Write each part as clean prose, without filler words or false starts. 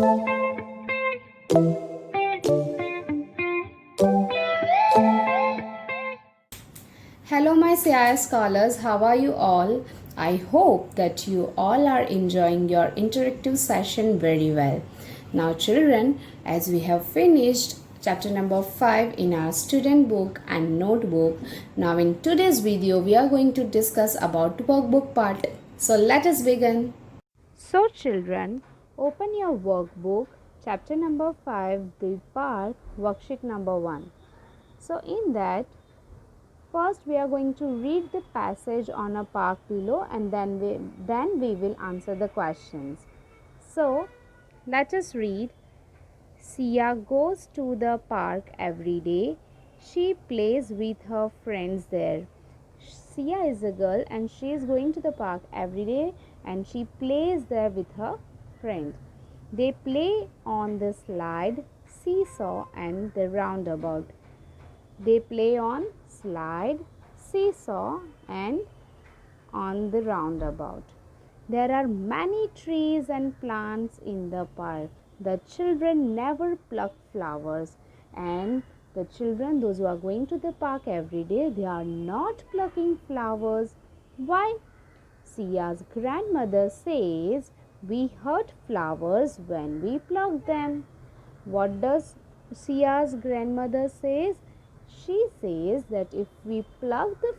Hello, my CIS scholars. How are you all? I hope that you all are enjoying your interactive session very well. Now, children, as we have finished chapter number 5 in our student book and notebook, now in today's video, we are going to discuss about workbook part. So, let us begin. So, children, open your workbook, chapter number 5, the park, worksheet number 1. So, in that, first, we are going to read the passage on a park below and then we will answer the questions. So, let us read. Sia goes to the park every day. She plays with her friends there. Sia is a girl and she is going to the park every day and she plays there with her friend. They play on the slide, seesaw and the roundabout. They play on slide, seesaw and on the roundabout. There are many trees and plants in the park. The children never pluck flowers, and the children, those who are going to the park every day, they are not plucking flowers. Why? Sia's grandmother says we hurt flowers when we pluck them. What does Sia's grandmother says? She says that if we pluck the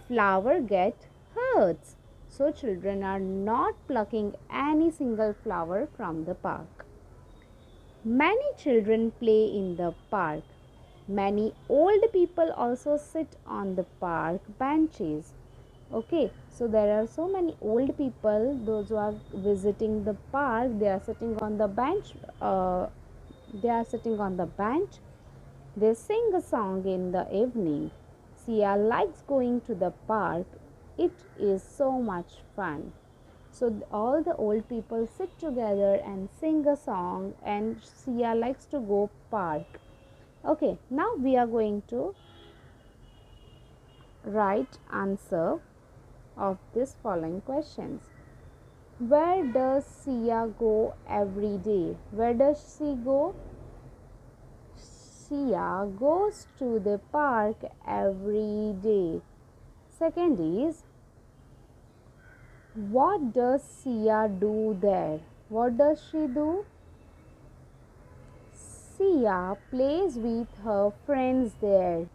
flower get hurts. So children are not plucking any single flower from the park. Many children play in the park. Many old people also sit on the park benches. Okay, so there are so many old people, those who are visiting the park, they are sitting on the bench. They are sitting on the bench. They sing a song in the evening. Sia likes going to the park. It is so much fun. So all the old people sit together and sing a song, and Sia likes to go park. Okay, now we are going to write answer of this following questions. Where does Sia go every day? Where does she go? Sia goes to the park every day. Second is, what does Sia do there? What does she do? Sia plays with her friends there.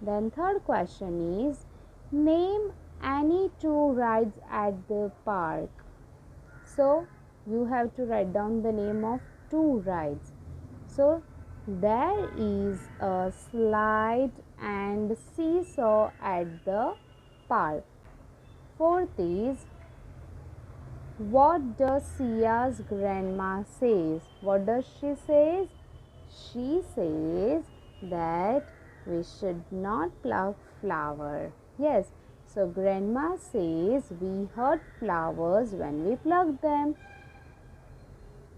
Then third question is, name any two rides at the park. So you have to write down the name of two rides. So there is a slide and seesaw at the park. Fourth is, what does Sia's grandma says? What does she says? She says that we should not pluck flower. Yes, so grandma says we hurt flowers when we pluck them.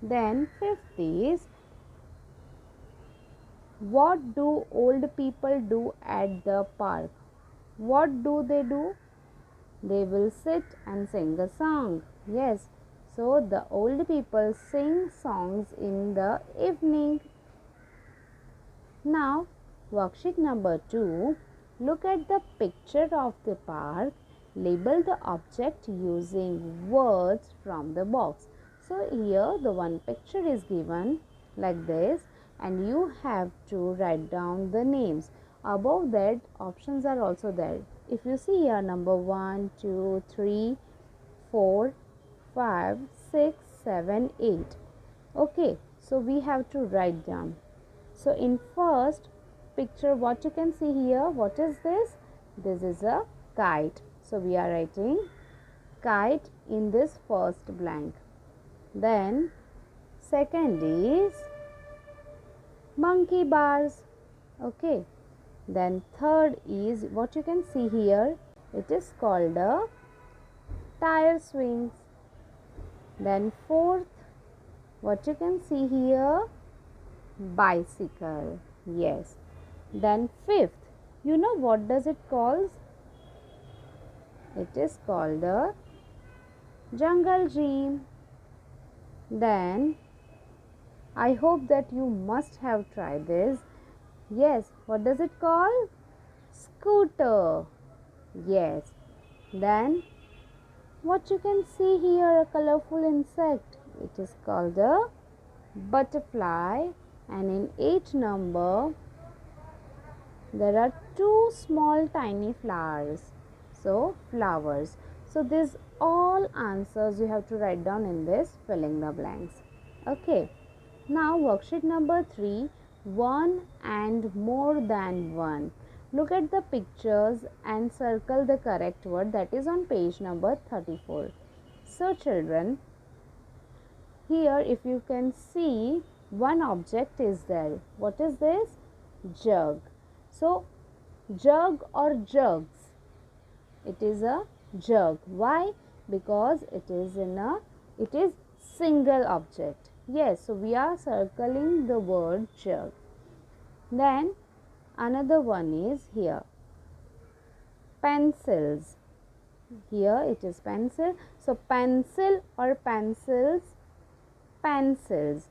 Then fifth is, what do old people do at the park? What do? They will sit and sing a song. Yes, so the old people sing songs in the evening. Now, worksheet number 2. Look at the picture of the park. Label the object using words from the box. So, here the one picture is given like this, and you have to write down the names. Above that, options are also there. If you see here, number 1, 2, 3, 4, 5, 6, 7, 8. Okay, so we have to write down. So in first picture, what you can see here, what is this? This is a kite. So we are writing kite in this first blank. Then second is monkey bars. Okay. Then third is what you can see here. It is called a tire swings. Then fourth, what you can see here, bicycle. Yes. Then fifth, you know what does it calls? It is called the jungle gym. Then I hope that you must have tried this. Yes, what does it call? Scooter. Yes. Then what you can see here, a colorful insect. It is called a butterfly, and in each number there are two small tiny flowers. So flowers. So these all answers you have to write down in this filling the blanks. Okay. Now worksheet number 3, one and more than one. Look at the pictures and circle the correct word, that is on page number 34. So children, here if you can see, one object is there. What is this? Jug. So jug or jugs? It is a jug. Why? Because it is single object. Yes, so we are circling the word jug. Then another one is here, pencils. Here it is pencil. So pencil or pencils? Pencils.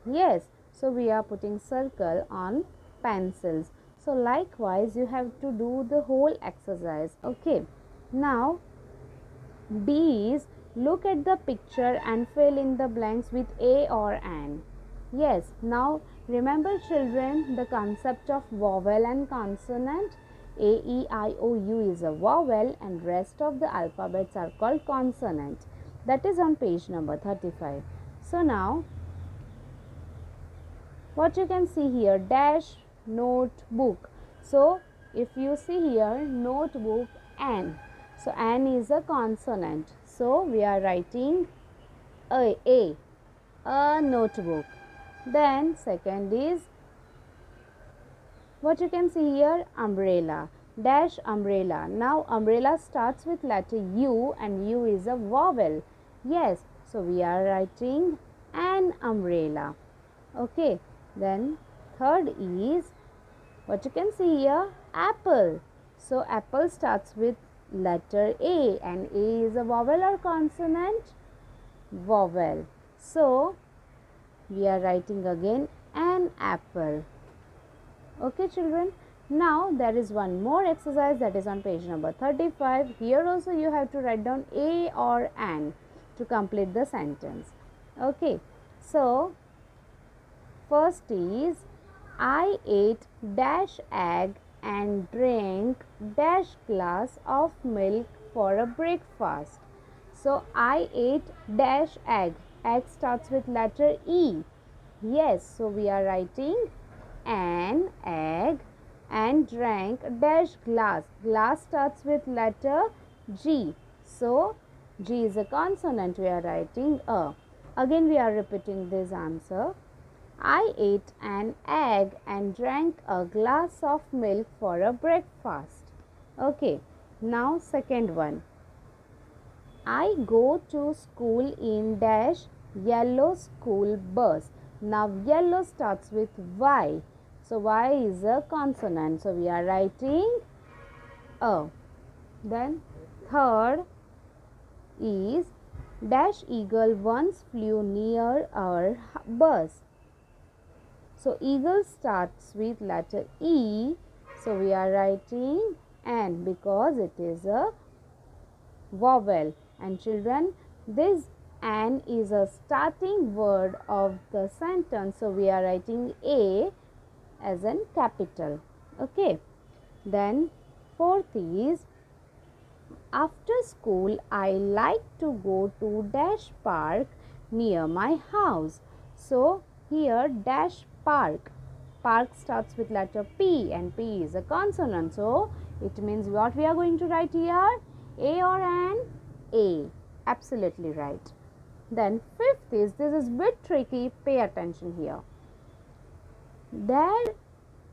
Yes, so we are putting circle on pencils. So likewise you have to do the whole exercise. Okay. Now B's, look at the picture and fill in the blanks with A or an. Yes, now remember children the concept of vowel and consonant. A, E, I, O, U is a vowel and rest of the alphabets are called consonant. That is on page number 35. So now what you can see here, dash notebook. So if you see here notebook, N. So N is a consonant. So we are writing a notebook. Then second is what you can see here, umbrella, dash umbrella. Now umbrella starts with letter U and U is a vowel. Yes, so we are writing an umbrella. Okay, then third is what you can see here, apple. So apple starts with letter A and A is a vowel or consonant? Vowel. So we are writing again an apple. Okay children, now there is one more exercise that is on page number 35. Here also you have to write down a or an to complete the sentence. Okay, so first is I ate dash egg and drank dash glass of milk for a breakfast. So I ate dash egg. Egg starts with letter E. Yes, so we are writing an egg and drank dash glass. Glass starts with letter G. So G is a consonant. We are writing a. Again we are repeating this answer. I ate an egg and drank a glass of milk for a breakfast. Okay, now second one. I go to school in dash yellow school bus. Now yellow starts with Y. So Y is a consonant. So we are writing a. Then third is dash eagle once flew near our bus. So eagle starts with letter E. So we are writing N because it is a vowel. And children, this N is a starting word of the sentence. So we are writing A as in capital. Okay. Then fourth is after school I like to go to dash park near my house. So here dash park. Park starts with letter P and P is a consonant. So it means what we are going to write here? A or an? A. Absolutely right. Then fifth is, this is bit tricky. Pay attention here. There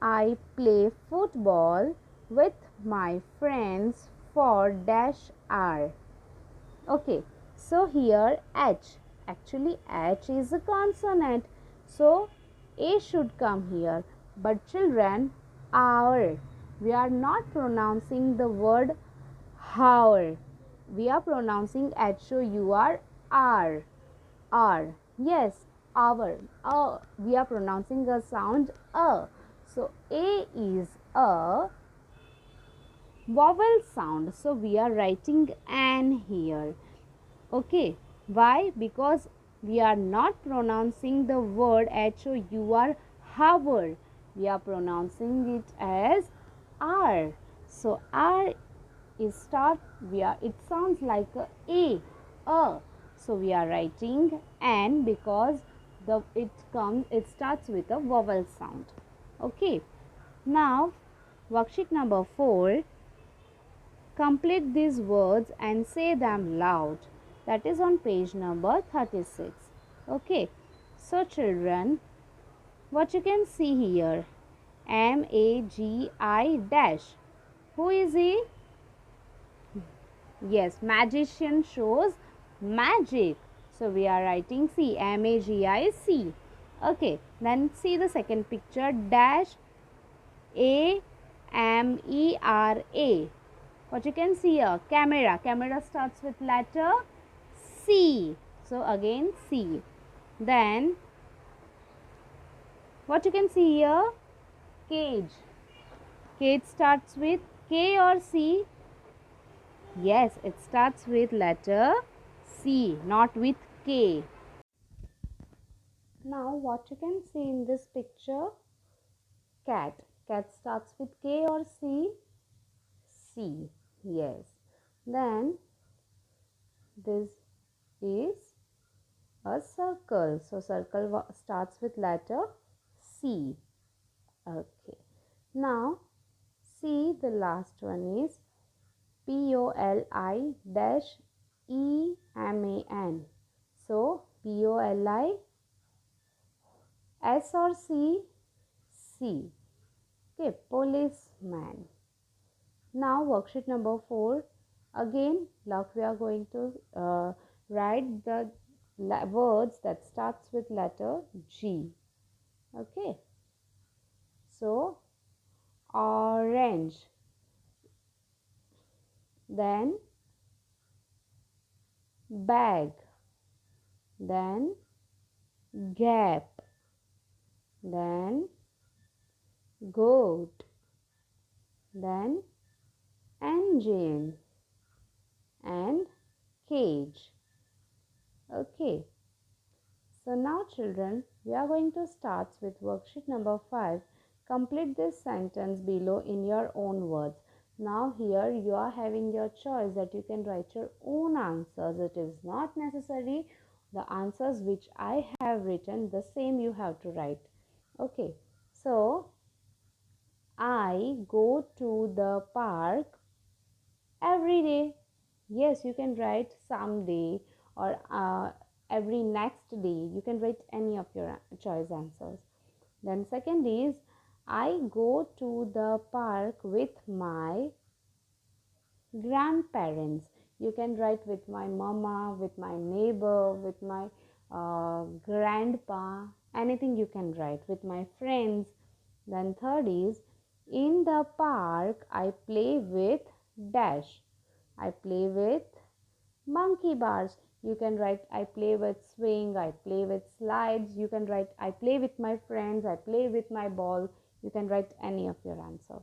I play football with my friends for dash hour. Okay. So here H. Actually H is a consonant. So A should come here. But children, hour. We are not pronouncing the word hour. We are pronouncing H-O-U-R, R. R. Yes, our. We are pronouncing a sound a. So A is a vowel sound. So we are writing an here. Okay. Why? Because we are not pronouncing the word HOUR hover. We are pronouncing it as R. So R is start. It sounds like a. So we are writing an because it starts with a vowel sound. Okay. Now worksheet number 4. Complete these words and say them loud. That is on page number 36. Okay. So children, what you can see here, MAGI dash. Who is he? Yes, magician shows magic. So we are writing C, MAGIC. Okay, then see the second picture, dash AMERA. What you can see here, camera. Camera starts with letter C. So again C. Then what you can see here, cage. Cage starts with K or C? Yes, it starts with letter C, not with K. Now what you can see in this picture, cat. Cat starts with K or C? C. Yes. Then this is a circle. So circle starts with letter C. Okay. Now see the last one is POLI dash EMAN. So POLI S or C? C. Okay, policeman. Now worksheet number 4. Again, look, we are going to write the words that starts with letter G. Okay. So orange. Then bag. Then gap. Then goat. Then engine and cage. Okay. So now children, we are going to start with worksheet number 5. Complete this sentence below in your own words. Now here you are having your choice that you can write your own answers. It is not necessary the answers which I have written, the same you have to write. Okay. So I go to the park every day. Yes, you can write someday or every next day. You can write any of your choice answers. Then second is I go to the park with my grandparents. You can write with my mama, with my neighbor, with my grandpa, anything you can write with my friends. Then third is in the park I play with dash. I play with monkey bars. You can write I play with swing, I play with slides. You can write I play with my friends, I play with my ball. You can write any of your answer.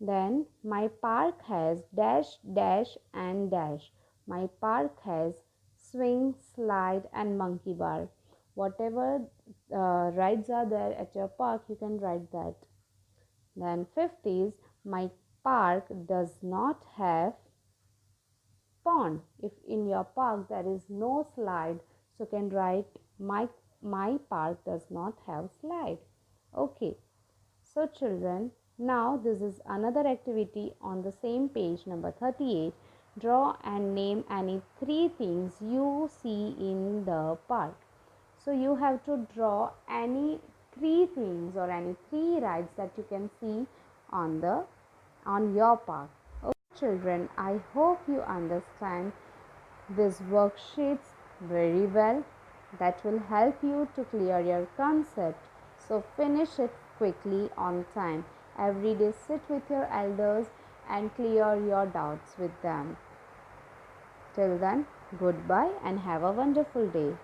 Then my park has dash dash and dash. My park has swing, slide and monkey bar. Whatever rides are there at your park, you can write that. Then fifth is my park does not have pond. If in your park there is no slide, so can write my park does not have slide. Okay. So children, now this is another activity on the same page number 38. Draw and name any 3 things you see in the park. So you have to draw any 3 things or any 3 rides that you can see on your park. Okay, children, I hope you understand these worksheets very well. That will help you to clear your concept. So finish it quickly on time. Every day sit with your elders and clear your doubts with them. Till then, goodbye and have a wonderful day.